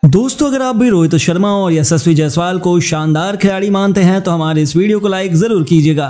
दोस्तों, अगर आप भी रोहित शर्मा और यशस्वी जायसवाल को शानदार खिलाड़ी मानते हैं तो हमारे इस वीडियो को लाइक जरूर कीजिएगा।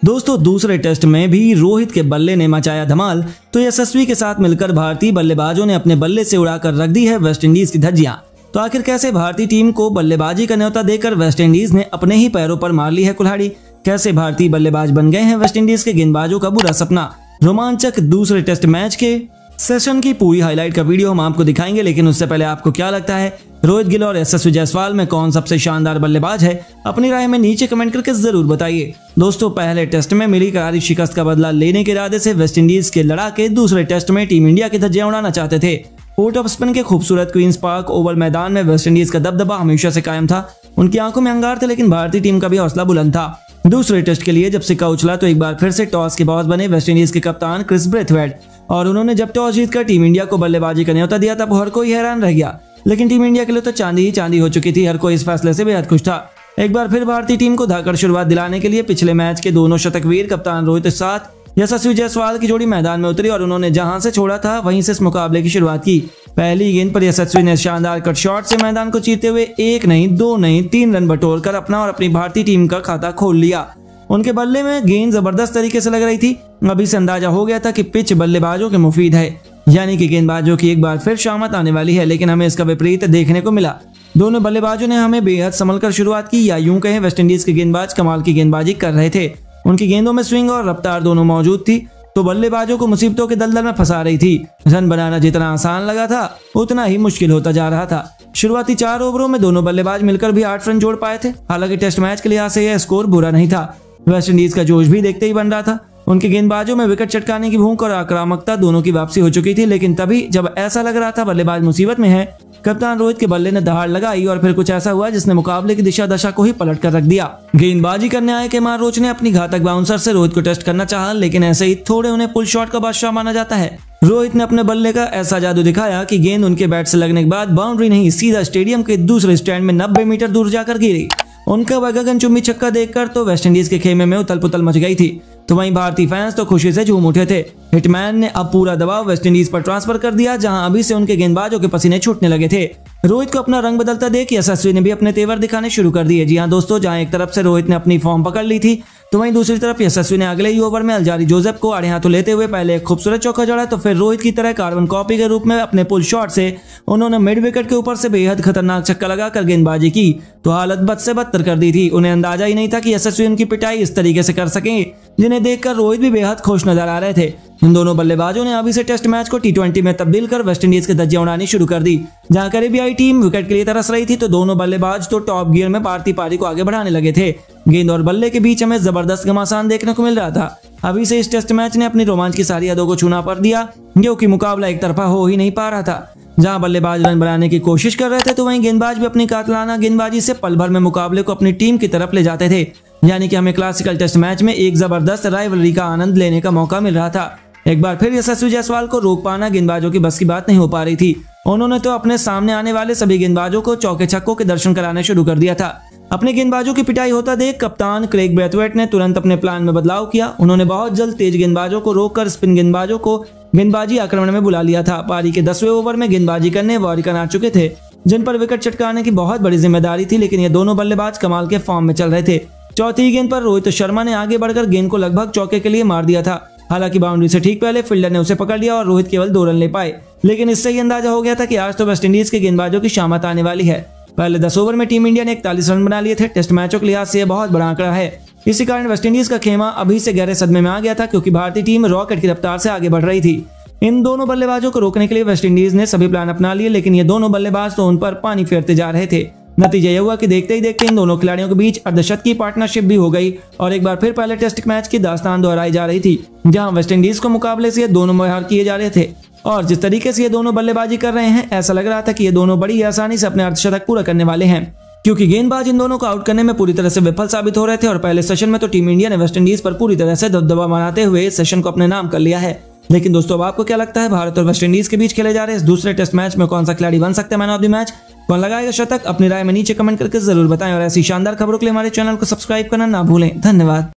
दोस्तों, दूसरे टेस्ट में भी रोहित के बल्ले ने मचाया धमाल, तो यशस्वी के साथ मिलकर भारतीय बल्लेबाजों ने अपने बल्ले से उड़ाकर रख दी है वेस्टइंडीज की धज्जियां। तो आखिर कैसे भारतीय टीम को बल्लेबाजी का न्योता देकर वेस्टइंडीज ने अपने ही पैरों पर मार ली है कुल्हाड़ी? कैसे भारतीय बल्लेबाज बन गए हैं वेस्टइंडीज के गेंदबाजों का बुरा सपना? रोमांचक दूसरे टेस्ट मैच के सेशन की पूरी हाईलाइट का वीडियो हम आपको दिखाएंगे, लेकिन उससे पहले आपको क्या लगता है रोहित गिल और यशस्वी जायसवाल में कौन सबसे शानदार बल्लेबाज है? अपनी राय में नीचे कमेंट करके जरूर बताइए। दोस्तों, पहले टेस्ट में मिली करारी शिकस्त का बदला लेने के इरादे से वेस्टइंडीज के लड़ाके दूसरे टेस्ट में टीम इंडिया की धज्जियां उड़ाना चाहते थे। पोर्ट ऑफ स्पेन के खूबसूरत क्वींस पार्क ओवल मैदान में वेस्टइंडीज का दबदबा हमेशा से कायम था। उनकी आंखों में अंगार थे, लेकिन भारतीय टीम का भी हौसला बुलंद था। दूसरे टेस्ट के लिए जब सिक्का उछला तो एक बार फिर से टॉस के बॉस बने वेस्टइंडीज के कप्तान क्रिस ब्रेथवेट, और उन्होंने जब टॉस जीतकर टीम इंडिया को बल्लेबाजी का न्योता दिया तब हर कोई हैरान रह गया। लेकिन टीम इंडिया के लिए तो चांदी ही चांदी हो चुकी थी। हर कोई इस फैसले से बेहद खुश था। एक बार फिर भारतीय टीम को धाकड़ शुरुआत दिलाने के लिए पिछले मैच के दोनों शतकवीर कप्तान रोहित के साथ यशस्वी जायसवाल की जोड़ी मैदान में उतरी और उन्होंने जहां से छोड़ा था वहीं से इस मुकाबले की शुरुआत की। पहली गेंद पर यशस्वी ने शानदार कट शॉट से मैदान को चीरते हुए 1 नहीं 2 नहीं 3 रन बटोरकर अपना और अपनी भारतीय टीम का खाता खोल लिया। उनके बल्ले में गेंद जबरदस्त तरीके से लग रही थी। अभी से अंदाजा हो गया था कि पिच बल्लेबाजों के मुफीद है, यानी कि गेंदबाजों की एक बार फिर शामत आने वाली है। लेकिन हमें इसका विपरीत देखने को मिला। दोनों बल्लेबाजों ने हमें बेहद संभल कर शुरुआत की, या यूं कहें वेस्टइंडीज के गेंदबाज कमाल की गेंदबाजी कर रहे थे। उनकी गेंदों में स्विंग और रफ्तार दोनों मौजूद थी, तो बल्लेबाजों को मुसीबतों के दलदल में फंसा रही थी। रन बनाना जितना आसान लगा था उतना ही मुश्किल होता जा रहा था। शुरुआती 4 ओवरों में दोनों बल्लेबाज मिलकर भी 8 रन जोड़ पाए थे। हालांकि टेस्ट मैच के लिहाज से यह स्कोर बुरा नहीं था। वेस्टइंडीज का जोश भी देखते ही बन रहा था। उनके गेंदबाजों में विकेट चटकाने की भूख और आक्रामकता दोनों की वापसी हो चुकी थी। लेकिन तभी जब ऐसा लग रहा था बल्लेबाज मुसीबत में है, कप्तान रोहित के बल्ले ने दहाड़ लगाई और फिर कुछ ऐसा हुआ जिसने मुकाबले की दिशा दशा को ही पलट कर रख दिया। गेंदबाजी करने आए केमार रोच ने अपनी घातक बाउंसर से रोहित को टेस्ट करना चाहा, लेकिन ऐसे ही थोड़े उन्हें पुल शॉट का बादशाह माना जाता है। रोहित ने अपने बल्ले का ऐसा जादू दिखाया कि गेंद उनके बैट से लगने के बाद बाउंड्री नहीं सीधा स्टेडियम के दूसरे स्टैंड में 90 मीटर दूर जाकर गिरी। उनका गगनचुंबी छक्का देखकर तो वेस्टइंडीज के खेमे में उथल पुथल मच गई थी। तो वहीं भारतीय फैंस तो खुशी से झूम उठे थे। हिटमैन ने अब पूरा दबाव वेस्टइंडीज पर ट्रांसफर कर दिया, जहां अभी से उनके गेंदबाजों के पसीने छूटने लगे थे। रोहित को अपना रंग बदलता देख यशस्वी ने भी अपने तेवर दिखाने शुरू कर दिए। जी हां दोस्तों, जहां एक तरफ से रोहित ने अपनी फॉर्म पकड़ ली थी, तो वहीं दूसरी तरफ यशस्वी ने अगले ही ओवर में अल्जारी जोसेफ को आड़े हाथों लेते हुए पहले एक खूबसूरत चौका जड़ा, तो फिर रोहित की तरह कार्बन कॉपी के रूप में अपने पुल शॉट से उन्होंने मिड विकेट के ऊपर से बेहद खतरनाक छक्का लगाकर गेंदबाजी की, तो हालत बद से बदतर कर दी थी। उन्हें अंदाजा ही नहीं था कि यशस्वी उनकी पिटाई इस तरीके से कर सकेंगे, जिन्हें देखकर रोहित भी बेहद खुश नजर आ रहे थे। इन दोनों बल्लेबाजों ने अभी से टेस्ट मैच को T20 में तब्दील कर वेस्टइंडीज के धज्जियां उड़ानी शुरू कर दी। जहां कैरेबियाई टीम विकेट के लिए तरस रही थी, तो दोनों बल्लेबाज तो टॉप गियर में भारतीय पारी को आगे बढ़ाने लगे थे। गेंद और बल्ले के बीच हमें जबरदस्त घमासान देखने को मिल रहा था। अभी से इस टेस्ट मैच ने अपनी रोमांच की सारी हदों को छूना पड़ दिया, क्योंकि मुकाबला एक तरफा हो ही नहीं पा रहा था। जहां बल्लेबाज रन बनाने की कोशिश कर रहे थे, तो वहीं गेंदबाज भी अपनी कातलाना गेंदबाजी से पल भर में मुकाबले को अपनी टीम की तरफ ले जाते थे। यानी कि हमें क्लासिकल टेस्ट मैच में एक जबरदस्त राइवलरी का आनंद लेने का मौका मिल रहा था। एक बार फिर यशस्वी जायसवाल को रोक पाना गेंदबाजों की बस की बात नहीं हो पा रही थी। उन्होंने तो अपने सामने आने वाले सभी गेंदबाजों को चौके छक्कों के दर्शन कराने शुरू कर दिया था। अपने गेंदबाजों की पिटाई होता देख कप्तान क्रेग ब्रेथवेट ने तुरंत अपने प्लान में बदलाव किया। उन्होंने बहुत जल्द तेज गेंदबाजों को रोककर स्पिन गेंदबाजों को गेंदबाजी आक्रमण में बुला लिया था। पारी के 10वें ओवर में गेंदबाजी करने वारिकन आ चुके थे, जिन पर विकेट चटकाने की बहुत बड़ी जिम्मेदारी थी, लेकिन ये दोनों बल्लेबाज कमाल के फॉर्म में चल रहे थे। चौथी गेंद पर रोहित शर्मा ने आगे बढ़कर गेंद को लगभग चौके के लिए मार दिया था। हालांकि बाउंड्री से ठीक पहले फील्डर ने उसे पकड़ लिया और रोहित केवल 2 रन ले पाए। लेकिन इससे ही अंदाजा हो गया था कि आज तो वेस्टइंडीज के गेंदबाजों की शामत आने वाली है। पहले 10 ओवर में टीम इंडिया ने 41 रन बना लिए थे। टेस्ट मैचों के लिहाज से यह बहुत बड़ा आंकड़ा है। इसी कारण वेस्टइंडीज का खेमा अभी से गहरे सदमे में आ गया था, क्योंकि भारतीय टीम रॉकेट की रफ्तार से आगे बढ़ रही थी। इन दोनों बल्लेबाजों को रोकने के लिए वेस्टइंडीज ने सभी प्लान अपना लिए, लेकिन ये दोनों बल्लेबाज तो उन पर पानी फेरते जा रहे थे। नतीजा यह हुआ कि देखते ही देखते इन दोनों खिलाड़ियों के बीच अर्धशतकीय पार्टनरशिप भी हो गई और एक बार फिर पहले टेस्ट मैच की दास्तान दोहराई जा रही थी, जहां वेस्टइंडीज को मुकाबले से ये दोनों मुहैया किए जा रहे थे। और जिस तरीके से ये दोनों बल्लेबाजी कर रहे हैं, ऐसा लग रहा था कि ये दोनों बड़ी आसानी से अपने अर्धशतक पूरा करने वाले हैं, क्योंकि गेंदबाज इन दोनों को आउट करने में पूरी तरह से विफल साबित हो रहे थे। और पहले सेशन में तो टीम इंडिया ने वेस्टइंडीज पर पूरी तरह से दबदबा बनाते हुए इस सेशन को अपने नाम कर लिया है। लेकिन दोस्तों, अब आपको क्या लगता है, भारत और वेस्टइंडीज के बीच खेले जा रहे इस दूसरे टेस्ट मैच में कौन सा खिलाड़ी बन सकता है मैन ऑफ द मैच? कौन लगाएगा शतक? अपनी राय में नीचे कमेंट करके जरूर बताएं और ऐसी शानदार खबरों के लिए हमारे चैनल को सब्सक्राइब करना ना भूलें। धन्यवाद।